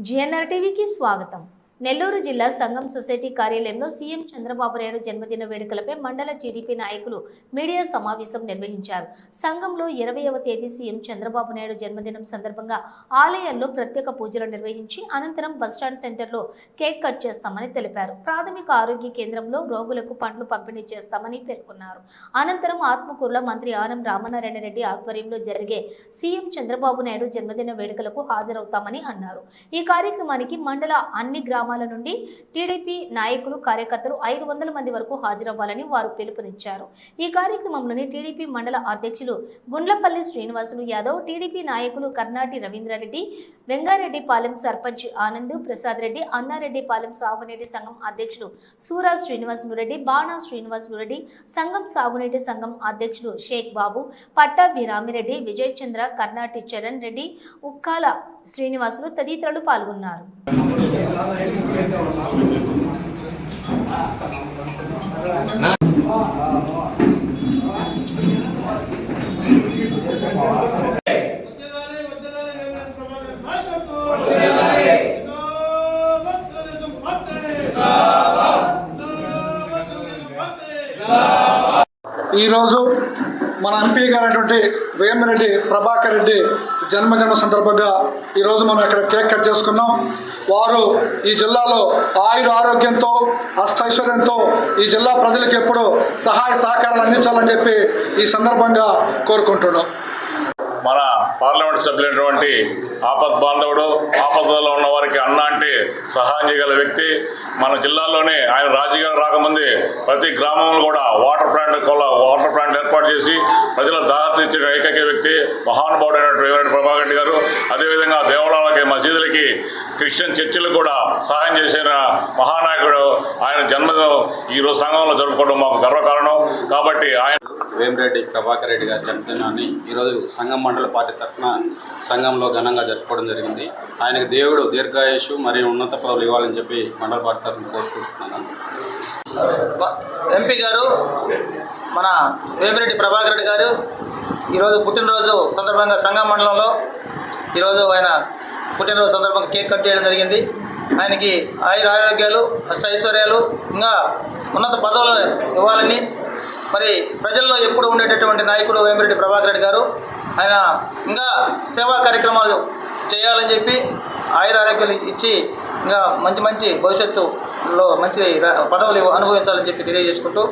GNR టీవీకి స్వాగతం. నెల్లూరు జిల్లా సంఘం సొసైటీ కార్యాలయంలో సీఎం చంద్రబాబు నాయుడు జన్మదిన వేడుకలపై మండల టీడీపీ నాయకులు మీడియా సమావేశం నిర్వహించారు. సంఘంలో 20వ తేదీ సీఎం చంద్రబాబు నాయుడు జన్మదినం సందర్భంగా ఆలయాల్లో ప్రత్యేక పూజలు నిర్వహించి అనంతరం బస్టాండ్ సెంటర్లో కేక్ కట్ చేస్తామని తెలిపారు. ప్రాథమిక ఆరోగ్య కేంద్రంలో రోగులకు పండ్లు పంపిణీ చేస్తామని పేర్కొన్నారు. అనంతరం ఆత్మకూరులో మంత్రి ఆనం రామనారాయణ రెడ్డి ఆధ్వర్యంలో జరిగే సీఎం చంద్రబాబు నాయుడు జన్మదిన వేడుకలకు హాజరవుతామని అన్నారు. ఈ కార్యక్రమానికి మండల అన్ని గ్రామాల నుండి టీడీపీ నాయకులు కార్యకర్తలు 500 మంది వరకు హాజరవ్వాలని వారు పిలుపునిచ్చారు. ఈ కార్యక్రమంలోని టీడీపీ మండల అధ్యక్షులు గుండ్లపల్లి శ్రీనివాసులు యాదవ్, టీడీపీ నాయకులు కర్నాటి రవీంద్రారెడ్డి, వెంగారెడ్డిపాలెం సర్పంచ్ ఆనంద్ ప్రసాద్ రెడ్డి, అన్నారెడ్డిపాలెం సాగునీటి సంఘం అధ్యక్షులు సూరా శ్రీనివాసులు, బాణా శ్రీనివాసులు, సంఘం సాగునీటి సంఘం అధ్యక్షులు షేక్ బాబు, పట్టాభి రామిరెడ్డి, విజయ్ చంద్ర, కర్నాటి చరణ్ రెడ్డి, ఉక్కాల శ్రీనివాసులు తదితరులు పాల్గొన్నారు. ఈరోజు మన ఎంపీ గారైనటువంటి వేమిరెడ్డి ప్రభాకర్ రెడ్డి జన్మదిన సందర్భంగా ఈరోజు మనం ఇక్కడ కేక్ కట్ చేసుకున్నాం. వారు ఈ జిల్లాలో ఆరోగ్యంతో అష్టైశ్వర్యంతో ఈ జిల్లా ప్రజలకు ఎప్పుడూ సహాయ సహకారాలు అందించాలని చెప్పి ఈ సందర్భంగా కోరుకుంటున్నాం. మన పార్లమెంట్ సభ్యులైనటువంటి ఆపద్ బాంధవుడు, ఆపదలో ఉన్న వారికి అన్న అంటే సహాయం చేయగల వ్యక్తి. మన జిల్లాలోనే ఆయన రాజకీయాలు రాకముందే ప్రతి గ్రామంలో కూడా వాటర్ ప్లాంట్ ఏర్పాటు చేసి ప్రజల దాహత ఇచ్చిన ఏకైక వ్యక్తి మహానుభావుడైనటువంటి వేమిరెడ్డి ప్రభాకర్ రెడ్డి గారు. అదేవిధంగా దేవాలయాలకి, మసీదులకి, క్రిస్టియన్ చర్చిలకు కూడా సహాయం చేసిన మహానాయకుడు. ఆయన జన్మదినం ఈరోజు సంఘంలో జరుపుకోవడం మాకు గర్వకారణం. కాబట్టి ఆయన వేమిరెడ్డి ప్రభాకర్ రెడ్డి గారి జన్మదినాన్ని ఈరోజు సంఘం మండల పార్టీ తరఫున సంఘంలో ఘనంగా జరుపుకోవడం జరిగింది. ఆయనకు దేవుడు దీర్ఘాయుషు మరియు ఉన్నత పదవులు ఇవ్వాలని చెప్పి మండల పార్టీ తరఫున కోరుకుంటున్నాను. ఎంపీ గారు మన వేమిరెడ్డి ప్రభాకర్ రెడ్డి గారు ఈరోజు పుట్టినరోజు సందర్భంగా సంఘం మండలంలో ఈరోజు ఆయన పుట్టినరోజు సందర్భంగా కేక్ కట్ చేయడం జరిగింది. ఆయనకి ఆరోగ్యాలు, అష్టైశ్వర్యాలు, ఇంకా ఉన్నత పదవులు ఇవ్వాలని, మరి ప్రజల్లో ఎప్పుడు ఉండేటటువంటి నాయకుడు వేమిరెడ్డి ప్రభాకర్ రెడ్డి గారు. ఆయన ఇంకా సేవా కార్యక్రమాలు చేయాలని చెప్పి ఆరోగ్యాలు ఇచ్చి ఇంకా మంచి భవిష్యత్తులో మంచి పదవులు అనుభవించాలని చెప్పి తెలియజేసుకుంటూ